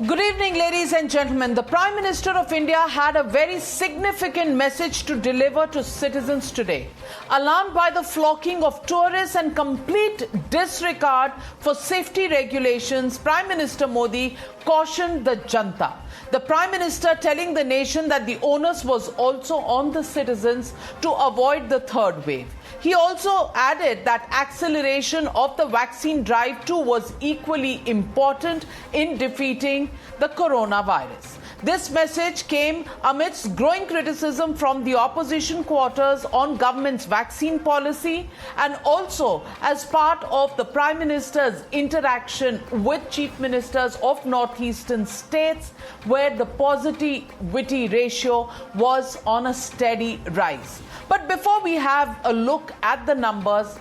Good evening, ladies and gentlemen. The Prime Minister of India had a very significant message to deliver to citizens today. Alarmed by the flocking of tourists and complete disregard for safety regulations, Prime Minister Modi cautioned the Janta. The Prime Minister telling the nation that the onus was also on the citizens to avoid the third wave. He also added that acceleration of the vaccine drive too was equally important in defeating the coronavirus. This message came amidst growing criticism from the opposition quarters on government's vaccine policy and also as part of the Prime Minister's interaction with chief ministers of northeastern states where the positivity ratio was on a steady rise. But before we have a look at the numbers,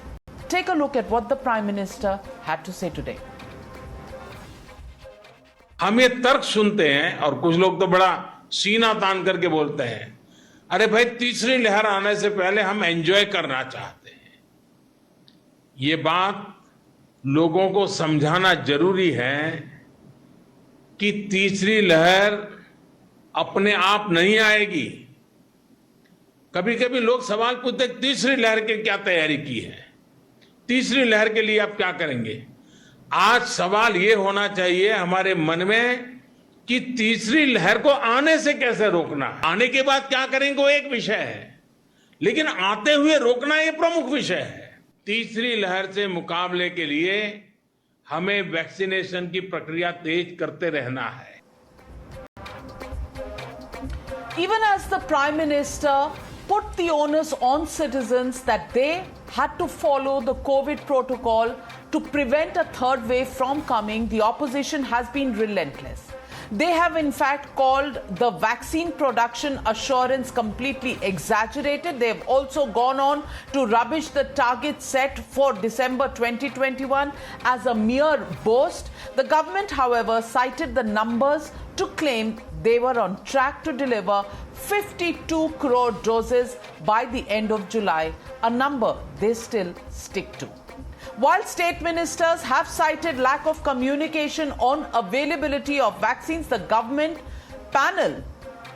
take a look at what the Prime Minister had to say today. हम ये तर्क सुनते हैं और कुछ लोग तो बड़ा सीना तान करके बोलते हैं, अरे भाई तीसरी लहर आने से पहले हम एंजॉय करना चाहते हैं। ये बात लोगों को समझाना जरूरी है कि तीसरी लहर अपने आप नहीं आएगी। कभी कभी लोग सवाल पूछते हैं तीसरी लहर की क्या तैयारी की है, तीसरी लहर के लिए आप क्या करेंगे। आज सवाल ये होना चाहिए हमारे मन में कि तीसरी लहर को आने से कैसे रोकना, आने के बाद क्या करेंगे वो एक विषय है, लेकिन आते हुए रोकना ये प्रमुख विषय है। तीसरी लहर से मुकाबले के लिए हमें वैक्सीनेशन की प्रक्रिया तेज करते रहना है। Even as the Prime Minister put the onus on citizens that they had to follow the COVID protocol to prevent a third wave from coming, the opposition has been relentless. They have in fact called the vaccine production assurance completely exaggerated. They have also gone on to rubbish the target set for December 2021 as a mere boast. The government, however, cited the numbers to claim they were on track to deliver 52 crore doses by the end of July, a number they still stick to. While state ministers have cited lack of communication on availability of vaccines, the government panel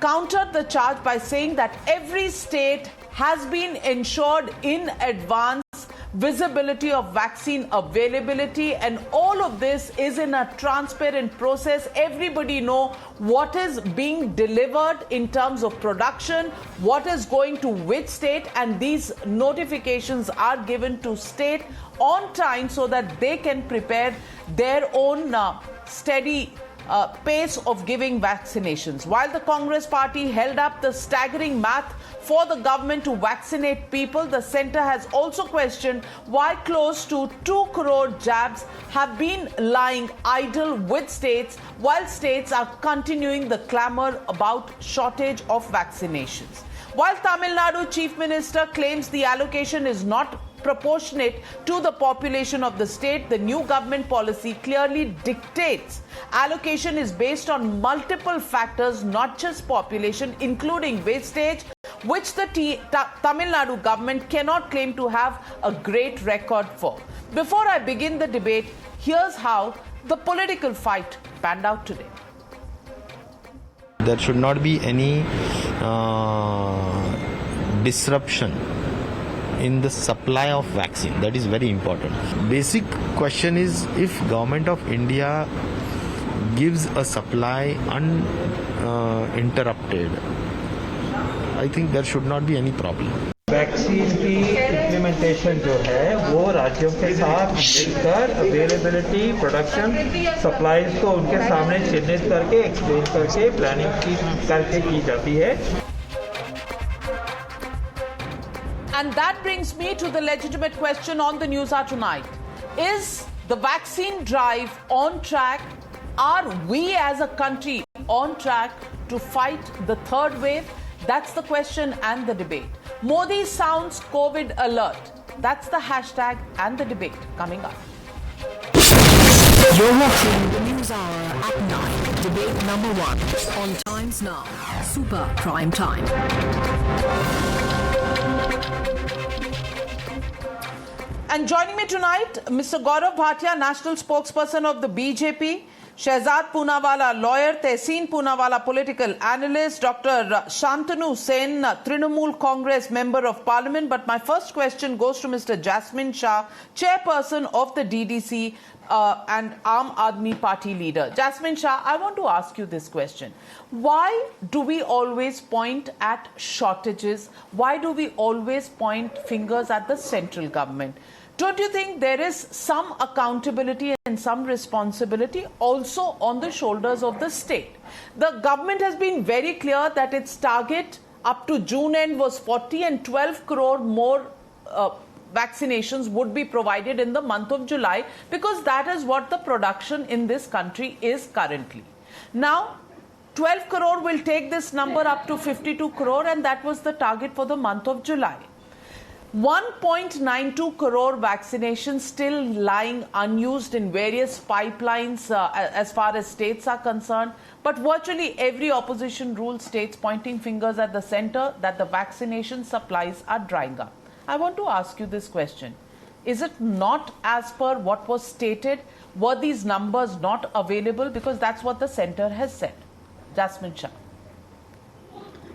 countered the charge by saying that every state has been ensured in advance visibility of vaccine availability, and all of this is in a transparent process. Everybody know what is being delivered in terms of production, what is going to which state, and these notifications are given to state on time so that they can prepare their own steady pace of giving vaccinations. While the Congress party held up the staggering math for the government to vaccinate people, the centre has also questioned why close to 2 crore jabs have been lying idle with states while states are continuing the clamour about shortage of vaccinations. While Tamil Nadu Chief Minister claims the allocation is not proportionate to the population of the state, the new government policy clearly dictates allocation is based on multiple factors, not just population, including wastage, which the Tamil Nadu government cannot claim to have a great record for. Before I begin the debate, here's how the political fight panned out today. There should not be any disruption in the supply of vaccine. That is very important. Basic question is, if Government of India gives a supply uninterrupted, I think there should not be any problem. Vaccine की implementation जो है वो राज्यों के साथ मिलकर availability, production, supplies को उनके सामने चिन्हित करके एक्सप्लेन करके प्लानिंग करके की जाती है. And that brings me to the legitimate question on the News Hour tonight. Is the vaccine drive on track? Are we as a country on track to fight the third wave? That's the question and the debate. Modi sounds COVID alert. That's the hashtag and the debate coming up. You're watching the News Hour at 9. Debate number 1 on Times Now. Super Prime Time. And joining me tonight, Mr. Gaurav Bhatia, national spokesperson of the BJP. Shehzad Poonawalla, lawyer, Tehseen Poonawalla, political analyst, Dr. Shantanu Sen, Trinamool Congress member of parliament. But my first question goes to Mr. Jasmine Shah, chairperson of the DDC and Aam Aadmi Party leader. Jasmine Shah, I want to ask you this question. Why do we always point at shortages? Why do we always point fingers at the central government? Don't you think there is some accountability and some responsibility also on the shoulders of the state? The government has been very clear that its target up to June end was 40 and 12 crore more vaccinations would be provided in the month of July, because that is what the production in this country is currently. Now, 12 crore will take this number up to 52 crore, and that was the target for the month of July. 1.92 crore vaccinations still lying unused in various pipelines as far as states are concerned. But virtually every opposition rule states pointing fingers at the center that the vaccination supplies are drying up. I want to ask you this question. Is it not as per what was stated? Were these numbers not available? Because that's what the center has said. Jasmine Shah.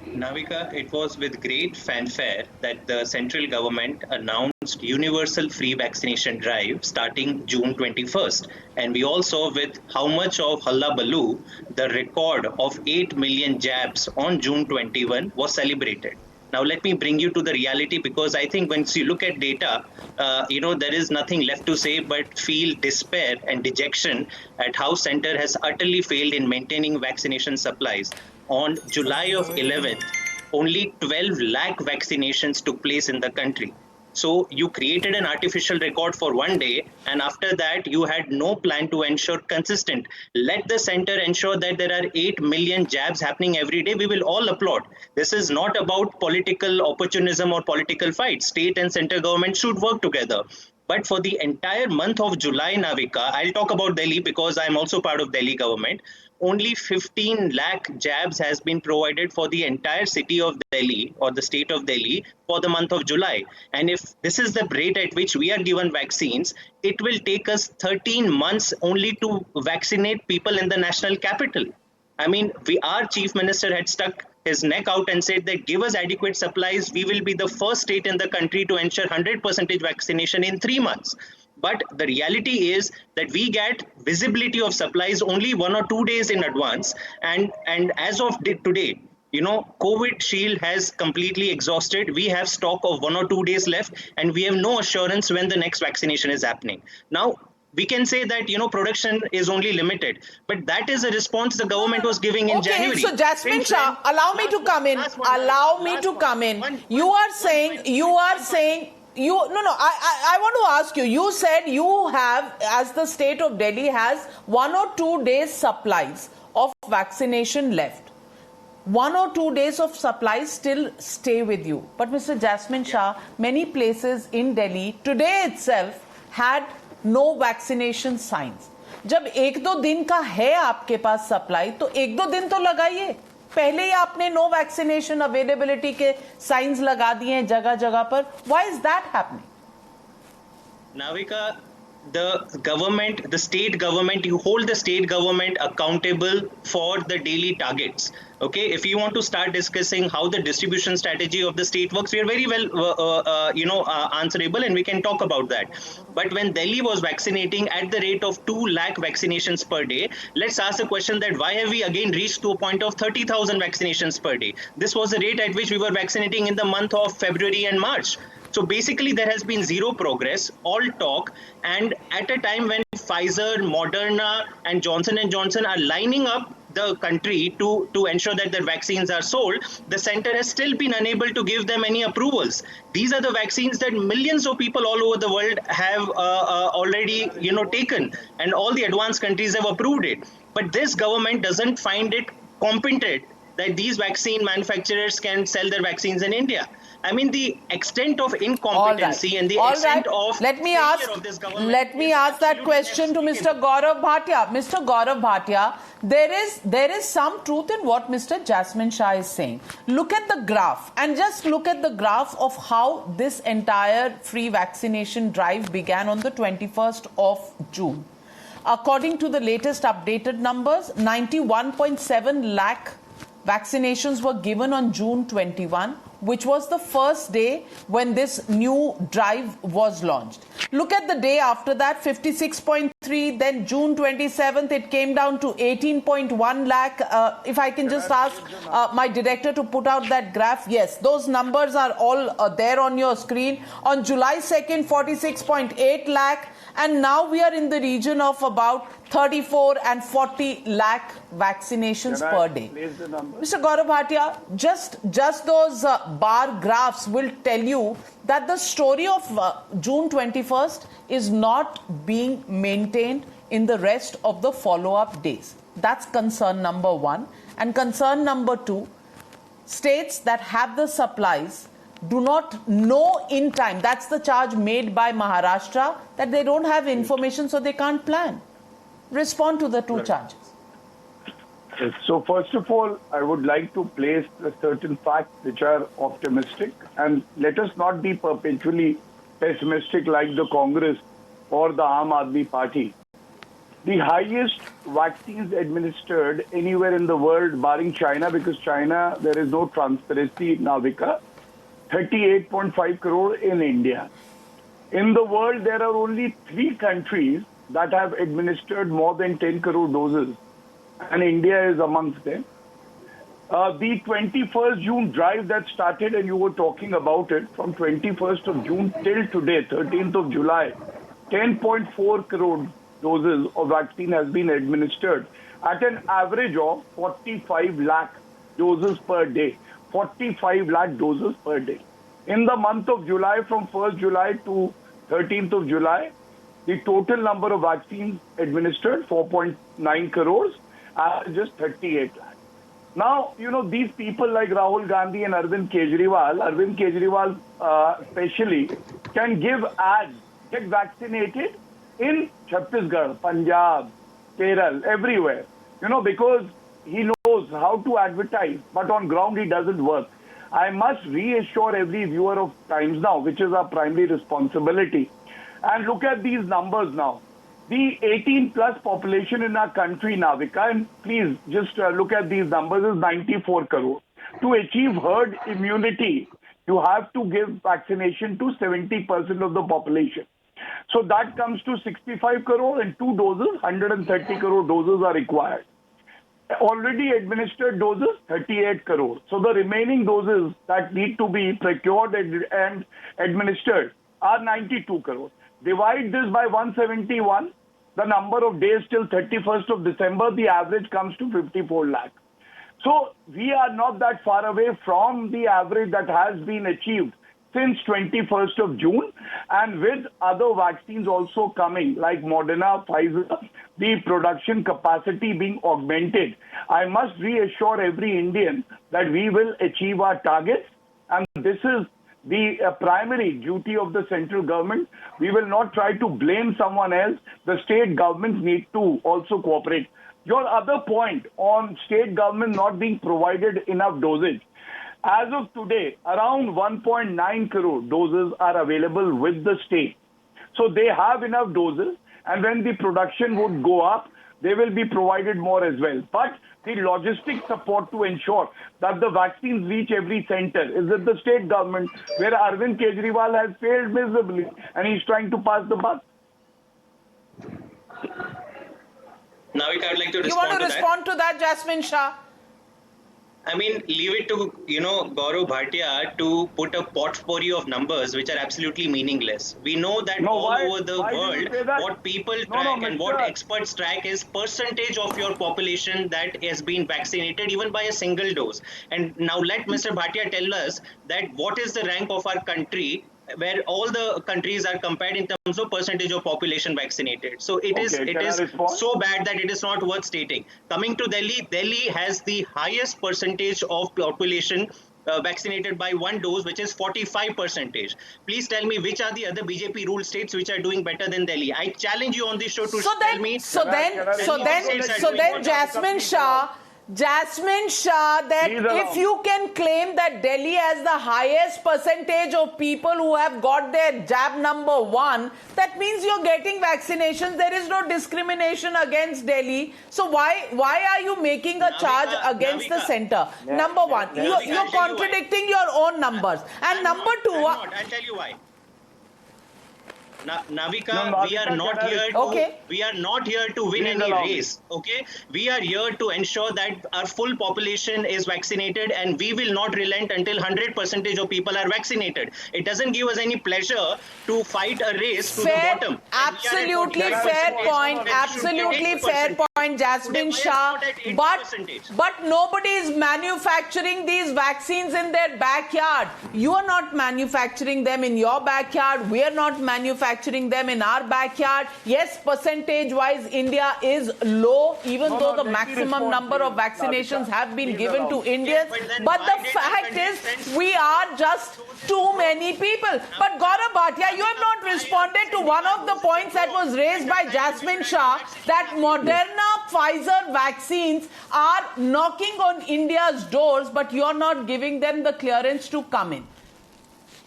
Navika, it was with great fanfare that the central government announced universal free vaccination drive starting June 21st. And we all saw with how much of hullabaloo the record of 8 million jabs on June 21 was celebrated. Now, let me bring you to the reality, because I think once you look at data, there is nothing left to say but feel despair and dejection at how center has utterly failed in maintaining vaccination supplies. On July of 11th, only 12 lakh vaccinations took place in the country. So you created an artificial record for one day, and after that you had no plan to ensure consistent. Let the center ensure that there are 8 million jabs happening every day. We will all applaud. This is not about political opportunism or political fight. State and center government should work together. But for the entire month of July, Navika, I'll talk about Delhi because I'm also part of Delhi government. Only 15 lakh jabs has been provided for the entire city of Delhi or the state of Delhi for the month of July. And if this is the rate at which we are given vaccines, it will take us 13 months only to vaccinate people in the national capital. I mean, our chief minister had stuck his neck out and said that give us adequate supplies. We will be the first state in the country to ensure 100% vaccination in 3 months. But the reality is that we get visibility of supplies only 1 or 2 days in advance. And as of today, COVID shield has completely exhausted. We have stock of 1 or 2 days left, and we have no assurance when the next vaccination is happening. Now, we can say that, production is only limited, but that is a response the government was giving in January. Okay, so Jasmine Shah, allow me to come in. You are saying, I want to ask you, you said you have, as the state of Delhi has 1 or 2 days supplies of vaccination left. 1 or 2 days of supplies still stay with you. But Mr. Jasmine Shah, many places in Delhi today itself had no vaccination signs. जब 1-2 दिन का है आपके पास supply, तो 1-2 दिन तो लगाइए. पहले ही आपने नो वैक्सीनेशन अवेलेबिलिटी के साइंस लगा दिए हैं जगह जगह पर. Why is that happening? Navika, the government, the state government, you hold the state government accountable for the daily targets. Okay, if you want to start discussing how the distribution strategy of the state works, we are very well, answerable, and we can talk about that. But when Delhi was vaccinating at the rate of 2 lakh vaccinations per day, let's ask the question that why have we again reached to a point of 30,000 vaccinations per day? This was the rate at which we were vaccinating in the month of February and March. So basically, there has been zero progress, all talk, and at a time when Pfizer, Moderna, and Johnson & Johnson are lining up the country to ensure that their vaccines are sold, the center has still been unable to give them any approvals. These are the vaccines that millions of people all over the world have already, taken, and all the advanced countries have approved it. But this government doesn't find it competent that these vaccine manufacturers can sell their vaccines in India. I mean, the extent of incompetency and the extent of failure of this government. Let me ask that question to Mr. Gaurav Bhatia. Mr. Gaurav Bhatia, there is some truth in what Mr. Jasmine Shah is saying. Look at the graph, and just look at the graph of how this entire free vaccination drive began on the 21st of June. According to the latest updated numbers, 91.7 lakh vaccinations were given on June 21, which was the first day when this new drive was launched. Look at the day after that, 56.3, then June 27th, it came down to 18.1 lakh. If I can just ask my director to put out that graph. Yes, those numbers are all there on your screen. On July 2nd, 46.8 lakh. And now we are in the region of about 34 and 40 lakh vaccinations per day. Mr. Gaurav Bhatia, just those bar graphs will tell you that the story of June 21st is not being maintained in the rest of the follow-up days. That's concern number one. And concern number two, states that have the supplies do not know in time. That's the charge made by Maharashtra, that they don't have information, so they can't plan. Respond to the two charges. So first of all, I would like to place certain facts which are optimistic, and let us not be perpetually pessimistic like the Congress or the Aam Aadmi Party. The highest vaccines administered anywhere in the world, barring China, because China, there is no transparency, Navika, 38.5 crore in India. In the world, there are only 3 countries that have administered more than 10 crore doses, and India is amongst them. The 21st June drive that started, and you were talking about it, from 21st of June till today, 13th of July, 10.4 crore doses of vaccine has been administered at an average of 45 lakh doses per day. 45 lakh doses per day. In the month of July, from 1st July to 13th of July, the total number of vaccines administered, 4.9 crores, just 38 lakh. Now, you know, these people like Rahul Gandhi and Arvind Kejriwal especially, can give ads, get vaccinated in Chhattisgarh, Punjab, Kerala, everywhere, you know, because he knows how to advertise, but on ground he doesn't work. I must reassure every viewer of Times Now, which is our primary responsibility. And look at these numbers now. The 18-plus population in our country, Navika, and please just look at these numbers, is 94 crore. To achieve herd immunity, you have to give vaccination to 70% of the population. So that comes to 65 crore, and 2 doses, 130 crore doses are required. Already administered doses, 38 crore. So the remaining doses that need to be procured and administered are 92 crore. Divide this by 171, the number of days till 31st of December, the average comes to 54 lakh. So we are not that far away from the average that has been achieved since 21st of June, and with other vaccines also coming like Moderna, Pfizer, the production capacity being augmented, I must reassure every Indian that we will achieve our targets, and this is the primary duty of the central government. We will not try to blame someone else. The state governments need to also cooperate. Your other point on state government not being provided enough dosage. As of today, around 1.9 crore doses are available with the state. So they have enough doses, and when the production would go up, they will be provided more as well. But the logistic support to ensure that the vaccines reach every center is with the state government, where Arvind Kejriwal has failed miserably, and he's trying to pass the buck. Now, I would like to respond to that. You want to respond to that, Jasmine Shah? I mean, leave it to, Gaurav Bhatia to put a potpourri of numbers which are absolutely meaningless. We know that over the world, what people track and what experts track is percentage of your population that has been vaccinated even by a single dose. And now let Mr. Bhatia tell us that what is the rank of our country, where all the countries are compared in terms of percentage of population vaccinated. So it is so bad that it is not worth stating. Coming to Delhi, Delhi has the highest percentage of population vaccinated by 1 dose, which is 45%. Please tell me which are the other BJP ruled states which are doing better than Delhi. I challenge you on this show to tell me. So then, Jasmine Shah, Jasmine Shah, that Please allow. if you can claim that Delhi has the highest percentage of people who have got their jab number 1, that means you're getting vaccinations. There is no discrimination against Delhi. So why are you making a charge against the center? Number 1, you're contradicting your own numbers. And number 2, I'll tell you why. Navika, No, we are Navika, not can I here respond? to we are not here to win Please any allow me. race. Okay, we are here to ensure that our full population is vaccinated, and we will not relent until 100% of people are vaccinated. It doesn't give us any pleasure to fight a race to the fair, bottom. absolutely And we are at fair 48%. point, It should be absolutely fair 8%. point, Jasmine Why Shah. not at 80%? But nobody is manufacturing these vaccines in their backyard. You are not manufacturing them in your backyard. We are not manufacturing them in our backyard. Yes, percentage-wise, India is low, even though the let me maximum respond, number of please, vaccinations Navika. have been Please given allow to me. Indians. But then But why the did fact it is, make sense? we are just too many people. But Gaurav Bhatia, you have not responded to one of the points that was raised by Jasmine Shah, that Moderna, Pfizer vaccines are knocking on India's doors, but you're not giving them the clearance to come in.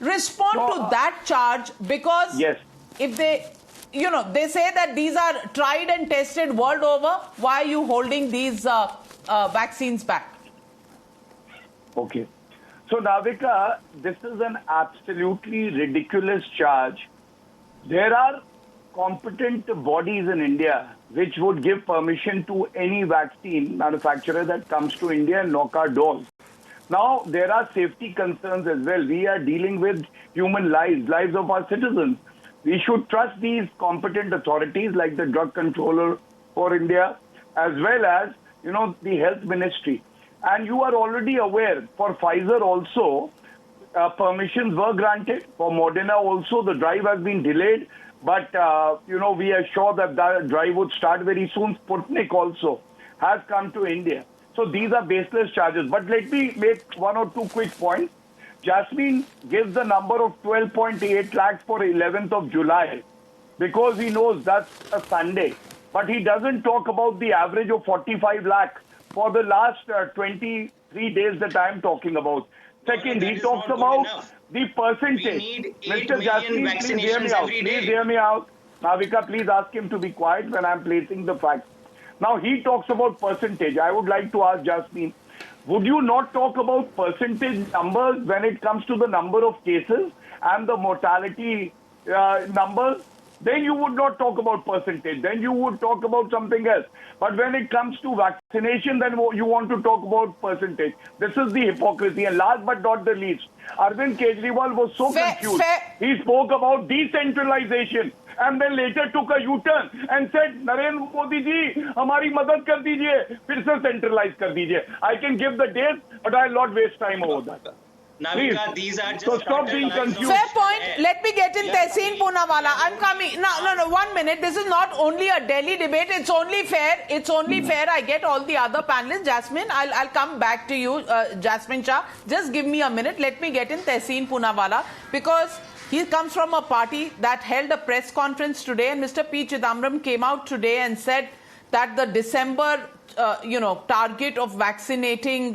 Respond to that charge, because Yes. if they, they say that these are tried and tested world over, why are you holding these vaccines back? Okay. So, Navika, this is an absolutely ridiculous charge. There are competent bodies in India which would give permission to any vaccine manufacturer that comes to India and knock our doors. Now, there are safety concerns as well. We are dealing with human lives of our citizens. We should trust these competent authorities like the Drug Controller for India, as well as, the Health Ministry. And you are already aware, for Pfizer also, permissions were granted. For Moderna also, the drive has been delayed. But, we are sure that that drive would start very soon. Sputnik also has come to India. So these are baseless charges. But let me make one or two quick points. Jasmine gives the number of 12.8 lakhs for 11th of July because he knows that's a Sunday. But he doesn't talk about the average of 45 lakhs for the last 23 days that I am talking about. Second, that he is talks not good about enough. the percentage. We need 8 Mr. million Jasmine, please hear me vaccinations out. every day. Please hear me out. Navika, please ask him to be quiet when I'm placing the facts. Now, he talks about percentage. I would like to ask Jasmine, would you not talk about percentage numbers when it comes to the number of cases and the mortality numbers? Then you would not talk about percentage. Then you would talk about something else. But when it comes to vaccination, then you want to talk about percentage. This is the hypocrisy. And last but not the least, Arvind Kejriwal was so confused. He spoke about decentralization and then later took a U-turn and said, Narendra Modi ji, hamari madad kar dijiye, fir se centralize kar dijiye. I can give the dates, but I'll not waste time over that. Navika, Please. these are just So stop being started lines of- confused. Fair point. Let me get in Tehseen Poonawalla. I'm coming. No, 1 minute. This is not only a Delhi debate. It's only fair. It's only fair. I get all the other panelists. Jasmine, I'll come back to you, Jasmine Shah. Just give me a minute. Let me get in Tehseen Poonawalla, because he comes from a party that held a press conference today, and Mr. P. Chidambaram came out today and said that the December, target of vaccinating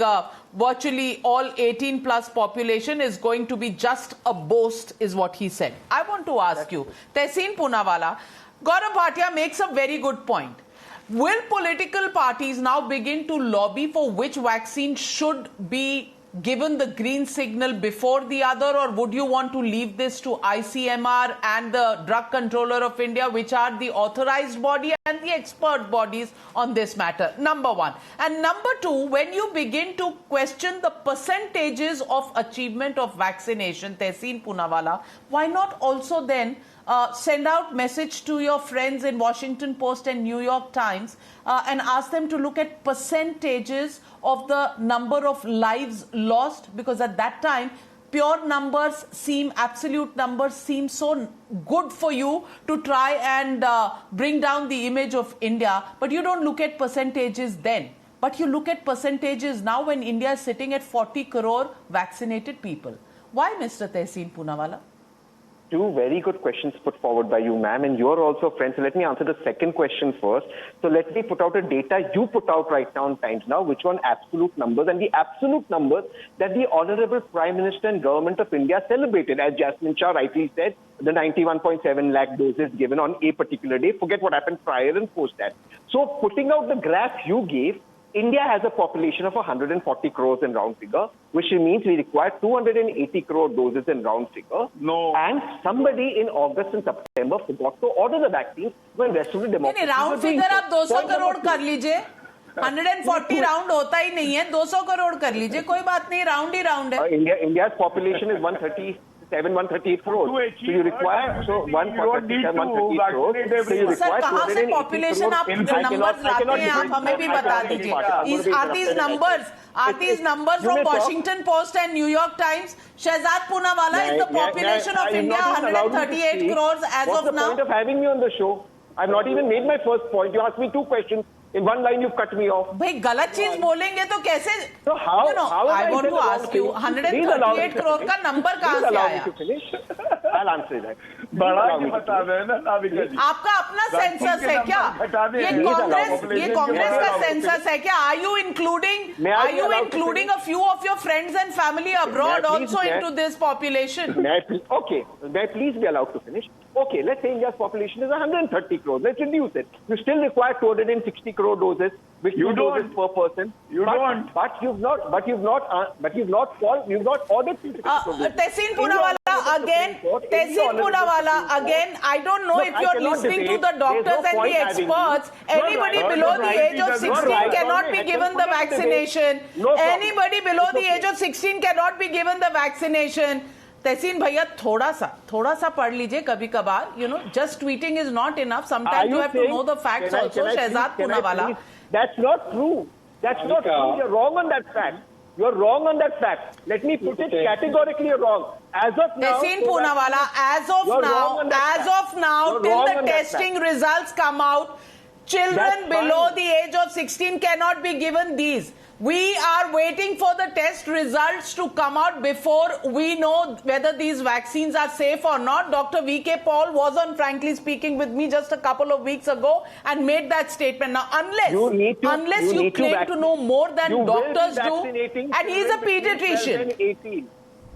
virtually all 18 plus population is going to be just a boast, is what he said. I want to ask you, Tehseen Poonawalla, Gaurav Bhatia makes a very good point. Will political parties now begin to lobby for which vaccine should be given the green signal before the other, or would you want to leave this to ICMR and the Drug Controller of India, which are the authorized body and the expert bodies on this matter? Number one. And number two, when you begin to question the percentages of achievement of vaccination, Tehseen Poonawalla, why not also then send out message to your friends in Washington Post and New York Times and ask them to look at percentages of the number of lives lost, because at that time pure numbers seem, absolute numbers seem so good for you to try and bring down the image of India, but you don't look at percentages then. But you look at percentages now when India is sitting at 40 crore vaccinated people. Why, Mr. Tehseen Poonawalla? Two very good questions put forward by you, ma'am, and you're also a friend. So let me answer the second question first. So let me put out a data you put out right now in Times Now, which one absolute numbers, and the absolute numbers that the Honorable Prime Minister and Government of India celebrated. As Jasmine Shah rightly said, the 91.7 lakh doses given on a particular day. Forget what happened prior and post that. So putting out the graph you gave, India has a population of 140 crores in round figure, which means we require 280 crore doses in round figure. No. And somebody in August and September forgot to order the vaccine when rest of the democracy round figure आप 200 करोड़ कर लीजिए. 140 round होता ही नहीं है, 200 करोड़ कर लीजिए, कोई बात नहीं, राउंड ही राउंड है. India's population is 138 crores. So you require 138 crores. So you sir require कहाँ से 280 पॉपुलेशन आप नंबर्स लाते हैं, आप हमें भी बता दीजिए. Are these numbers from Washington Post and New York Times? Shehzad Poonawalla is the population of India 138 crores as What's of the now. point of having me on the show? I've not even made my first point. You asked me two questions. In one line, you've cut me off. भाई गलत चीज बोलेंगे तो कैसे? So how? I want to ask you, 138 crore का number कहाँ से आया? I'll answer that. बड़ा ही बता रहे हैं ना नाविका जी. आपका अपना सेंसस है क्या? ये कांग्रेस का सेंसस है क्या? Are you including a few of your friends and family abroad also into this population? May I please be allowed to finish? Okay, let's say India's population is 130 crores. Let's reduce it. You still require 260 crore doses, which You two doses per person. You don't. But you've not ordered 260 crore doses. Tehseen Poonawalla again, I don't know if you're listening to the doctors and the experts. Anybody below the age of 16 cannot be given the vaccination. Anybody below the age of 16 cannot be given the vaccination. तहसीन भैया थोड़ा सा पढ़ लीजिए कभी कभार. Just tweeting is not enough. Sometimes you have to know the facts also. Shehzad Poonawalla. That's not true. You're wrong on that fact. Let me put it categorically, you're wrong. As of now, Tehseen Poonawalla, as of now, till the testing results come out, children below the age of 16 cannot be given these. We are waiting for the test results to come out before we know whether these vaccines are safe or not. Dr. V.K. Paul was on Frankly Speaking with me just a couple of weeks ago and made that statement. Now, unless you claim to know more than doctors do, and he's a pediatrician.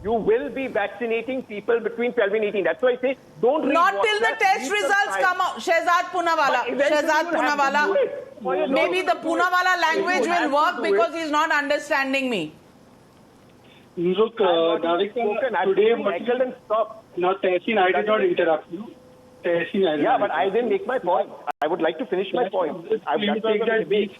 You will be vaccinating people between 12 and 18. That's why I say don't read not till the test results come out. Shehzad Poonawalla. Maybe the Poonawalla language will work because he's not understanding me. Look, Navika, today, now Tehseen, I did not interrupt you. Yeah, but I didn't make my point. I would like to finish my point. You take that beef.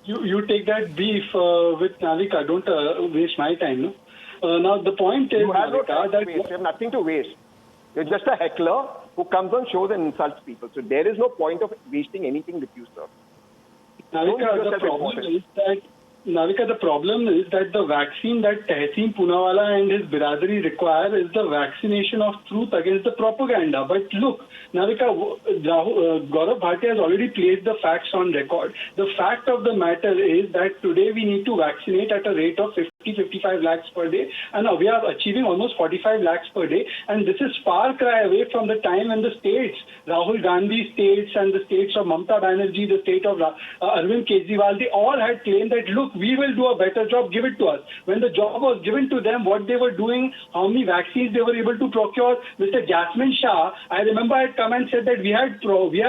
You take that beef with Navika. Don't waste my time. No? Now the point is, you have Navika, that you have nothing to waste. You're just a heckler who comes on shows and insults people. So there is no point of wasting anything with you, sir. Navika, the problem is that the vaccine that Tehseen Poonawalla and his biradari require is the vaccination of truth against the propaganda. But look, Navika, Gaurav Bhatia has already placed the facts on record. The fact of the matter is that today we need to vaccinate at a rate of 50-55 lakhs per day, and we are achieving almost 45 lakhs per day. And this is far cry away from the time when the states, Rahul Gandhi states and the states of Mamata Banerjee, the state of Arvind Kejriwal, they all had claimed that, look, we will do a better job, give it to us. When the job was given to them, what they were doing, how many vaccines they were able to procure. Mr. Jasmine Shah, I remember had come and said that we have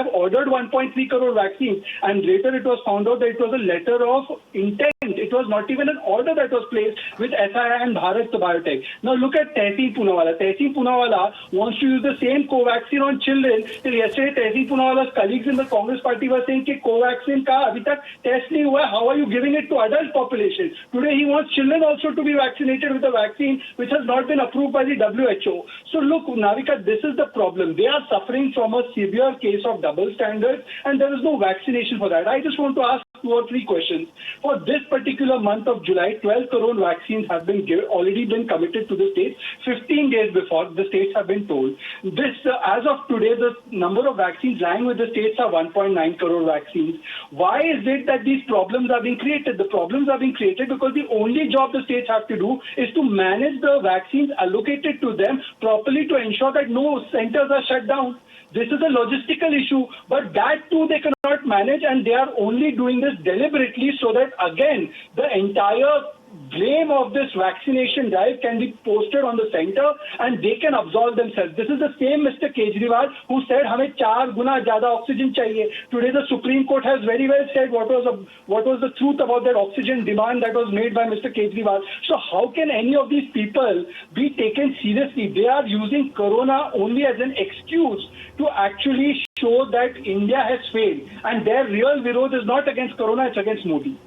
ordered 1.3 crore vaccines, and later it was found out that it was a letter of intent. It was not even an order that was placed with SII and Bharat Biotech. Now look at Tehseen Poonawalla. Tehseen Poonawalla wants to use the same Covaxin on children. Till yesterday, Tehseen Poonawalla's colleagues in the Congress party were saying that Covaxin ka abhi tak test nahi hua. How are you giving it to adult population? Today he wants children also to be vaccinated with a vaccine which has not been approved by the WHO. So look, Navika, this is the problem. They are suffering from a severe case of double standards, and there is no vaccination for that. I just want to ask ask 2 or 3 questions. For this particular month of July, 12 crore vaccines have been already been committed to the states. 15 days before, the states have been told. This, as of today, the number of vaccines lying with the states are 1.9 crore vaccines. Why is it that these problems are being created? The problems are being created because the only job the states have to do is to manage the vaccines allocated to them properly to ensure that no centers are shut down. This is a logistical issue, but that too they cannot manage, and they are only doing this deliberately so that, again, the entire blame of this vaccination drive can be posted on the center and they can absolve themselves. This is the same Mr. Kejriwal who said हमें 4 गुना ज़्यादा oxygen चाहिए. Today the Supreme Court has very well said what was the truth about that oxygen demand that was made by Mr. Kejriwal. So how can any of these people be taken seriously? They are using Corona only as an excuse to actually show that India has failed, and their real viroध is not against Corona, it's against Modi.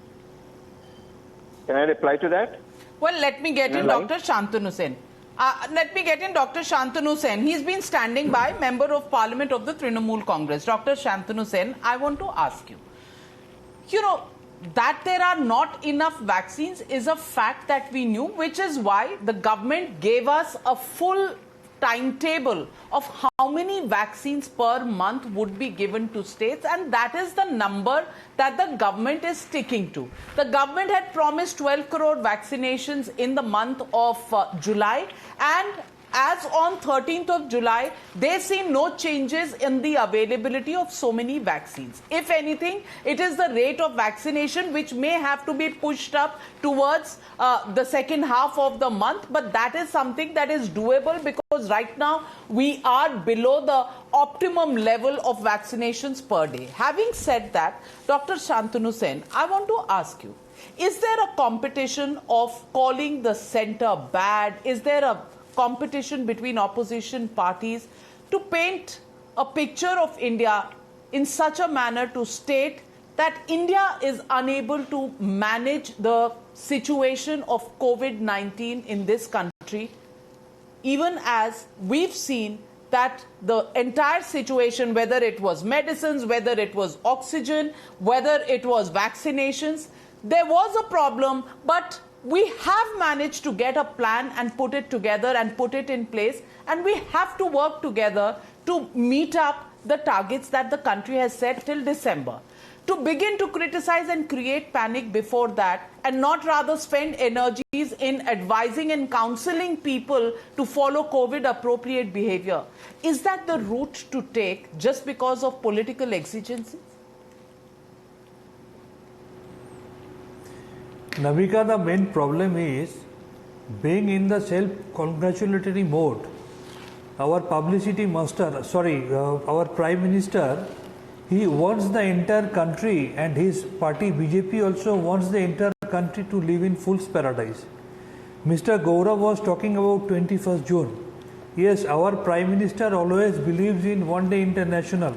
Can I reply to that? Well, let me get in Dr. Shantanu Sen. Dr. Shantanu Sen. He's been standing by, Member of Parliament of the Trinamool Congress. Dr. Shantanu Sen, I want to ask you, that there are not enough vaccines is a fact that we knew, which is why the government gave us a full timetable of how many vaccines per month would be given to states, and that is the number that the government is sticking to. The government had promised 12 crore vaccinations in the month of July, and as on 13th of July, they see no changes in the availability of so many vaccines. If anything, it is the rate of vaccination which may have to be pushed up towards the second half of the month, but that is something that is doable because right now we are below the optimum level of vaccinations per day. Having said that, Dr. Shantanu Sen, I want to ask you, is there a competition of calling the center bad? Is there a competition between opposition parties to paint a picture of India in such a manner to state that India is unable to manage the situation of COVID-19 in this country, even as we've seen that the entire situation, whether it was medicines, whether it was oxygen, whether it was vaccinations, there was a problem, but we have managed to get a plan and put it together and put it in place, and we have to work together to meet up the targets that the country has set till December. To begin to criticize and create panic before that and not rather spend energies in advising and counseling people to follow COVID appropriate behavior, is that the route to take just because of political exigencies? Navika, the main problem is being in the self-congratulatory mode. Our publicity master, our Prime Minister, he wants the entire country, and his party BJP also wants the entire country to live in fool's paradise. Mr. Gaurav was talking about 21st June. Yes, our Prime Minister always believes in one day international.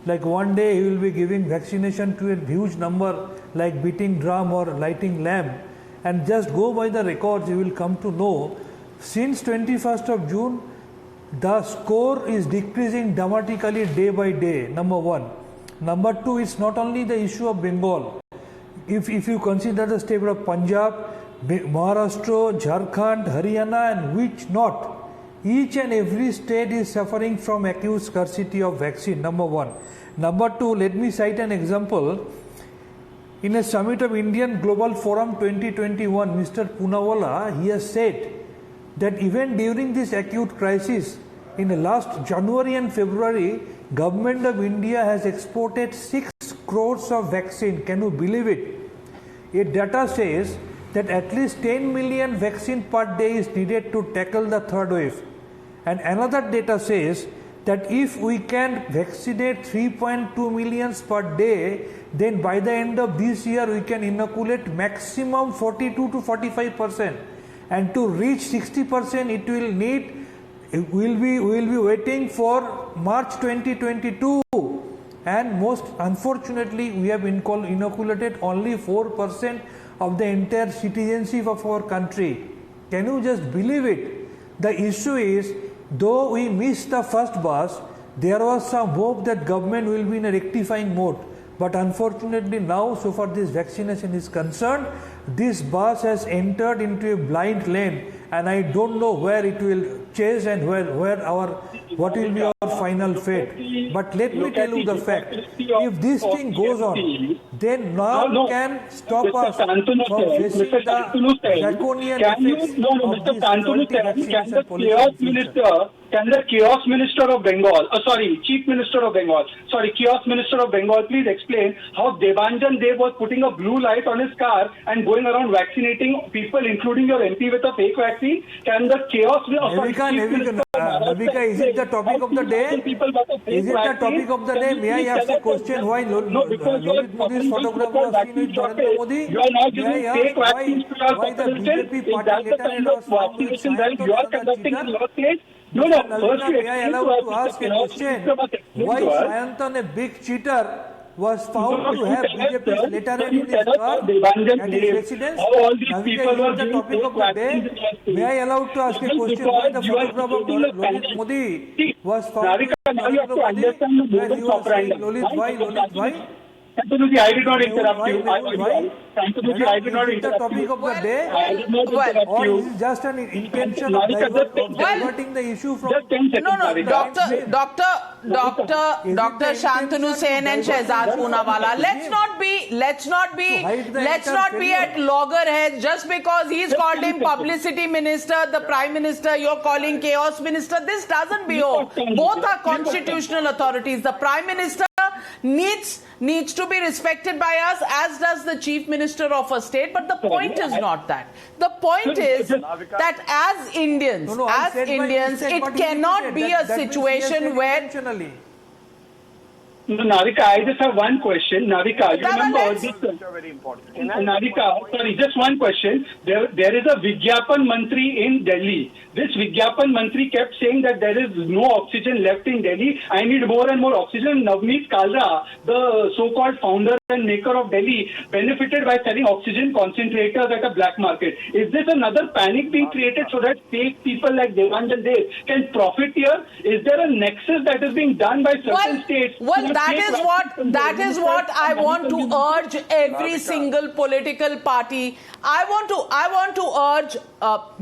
Like one day he will be giving vaccination to a huge number, like beating drum or lighting lamp, and just go by the records you will come to know since 21st of June the score is decreasing dramatically day by day, number one. Number two, it's not only the issue of Bengal. If you consider the state of Punjab, Maharashtra, Jharkhand, Haryana and which not, each and every state is suffering from acute scarcity of vaccine, number one. Number two, let me cite an example. In a summit of Indian Global Forum 2021, Mr. Poonawalla, he has said that even during this acute crisis, in the last January and February, Government of India has exported 6 crores of vaccine. Can you believe it? A data says that at least 10 million vaccine per day is needed to tackle the third wave. And another data says that if we can vaccinate 3.2 million per day, then by the end of this year we can inoculate maximum 42 to 45%. And to reach 60%, it will need, we'll be waiting for March 2022. And most unfortunately, we have inoculated only 4% of the entire citizenship of our country. Can you just believe it? The issue is, though we missed the first bus, there was some hope that government will be in a rectifying mode. But unfortunately now, so far this vaccination is concerned, this bus has entered into a blind lane, and I don't know where it will chase and what will be our final fate. But let me tell you the fact: if this thing goes on, then none can stop us from facing the draconian effects of this anti-vaccination policy. Can the Chaos Minister of Bengal, Chief Minister of Bengal, Chaos Minister of Bengal, please explain how Debanjan Dev was putting a blue light on his car and going around vaccinating people, including your MP, with a fake vaccine? Can the Chaos Navika, is it the topic of the day? Is it the topic of the day? May I ask a question? Why Lolit Modi's photograph was seen with Narendra Modi? You are now giving fake vaccines to your why the BJP party later and was found with vaccination you are conducting in your state? No. First, may I allow to ask a question? Why Sayantan, a big cheater, was found to have BJP's letterhead in his car at his residence? Navika, is the topic of the day? May I allow to ask a question? Why the photograph of Lolit Modi was found with Narendra Modi? Where you are saying, Lolit, why? Santanuji, I did not interrupt you. Santanuji, I did not interrupt you. Is it the topic of the day? I did not interrupt or you. is it just an intention of diverting the issue from... Just 10 seconds, Dr. Shantanu Sen and Shehzad Poonawala, let's not be at loggerheads just because he's called him publicity minister, the prime minister, you're calling chaos minister. This doesn't behove. Both are constitutional authorities. The prime minister needs to be respected by us, as does the chief minister of a state. But the point is not that. The point is that as Indians, it cannot be a situation where... Navika, I just have one question. Navika, you remember this? Very important. Navika, sorry, just one question. There is a Vigyapan Mantri in Delhi. This Vigyapan Mantri kept saying that there is no oxygen left in Delhi. I need more and more oxygen. Navneet Kalra, the so-called founder and maker of Delhi, benefited by selling oxygen concentrators at a black market. Is this another panic being created so that fake people like Debanjan Dev can profit here? Is there a nexus that is being done by certain states? That is what I want to urge every single political party. I want to urge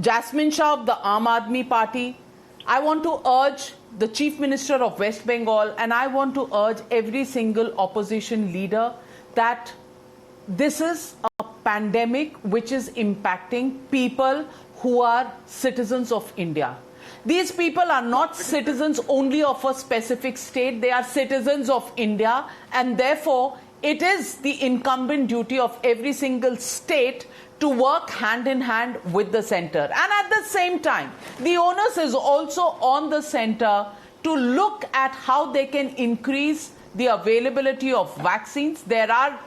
Jasmine Shah of the Aam Aadmi Party. I want to urge the Chief Minister of West Bengal, and I want to urge every single opposition leader that this is a pandemic which is impacting people who are citizens of India. These people are not citizens only of a specific state, they are citizens of India, and therefore it is the incumbent duty of every single state to work hand in hand with the center. And at the same time, the onus is also on the center to look at how they can increase the availability of vaccines. There are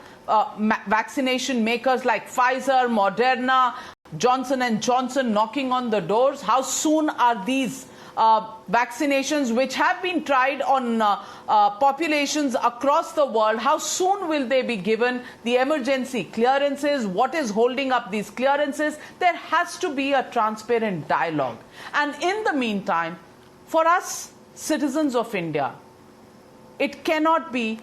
vaccination makers like Pfizer, Moderna, Johnson & Johnson knocking on the doors. How soon are these vaccinations, which have been tried on populations across the world, how soon will they be given the emergency clearances? What is holding up these clearances? There has to be a transparent dialogue. And in the meantime, for us, citizens of India, it cannot be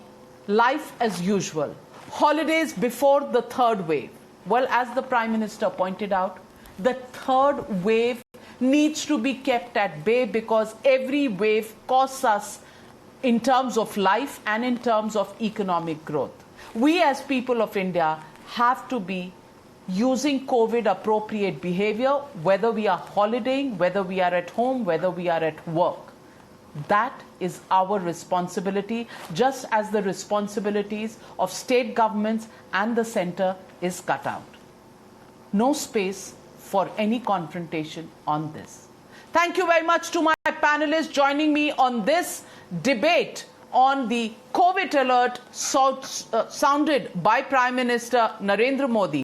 life as usual. Holidays before the third wave. Well, as the Prime Minister pointed out, the third wave needs to be kept at bay because every wave costs us in terms of life and in terms of economic growth. We as people of India have to be using COVID appropriate behavior, whether we are holidaying, whether we are at home, whether we are at work. That is our responsibility, just as the responsibilities of state governments and the center is cut out. No space for any confrontation on this. Thank you very much to my panelists joining me on this debate on the COVID alert sounded by Prime Minister Narendra Modi.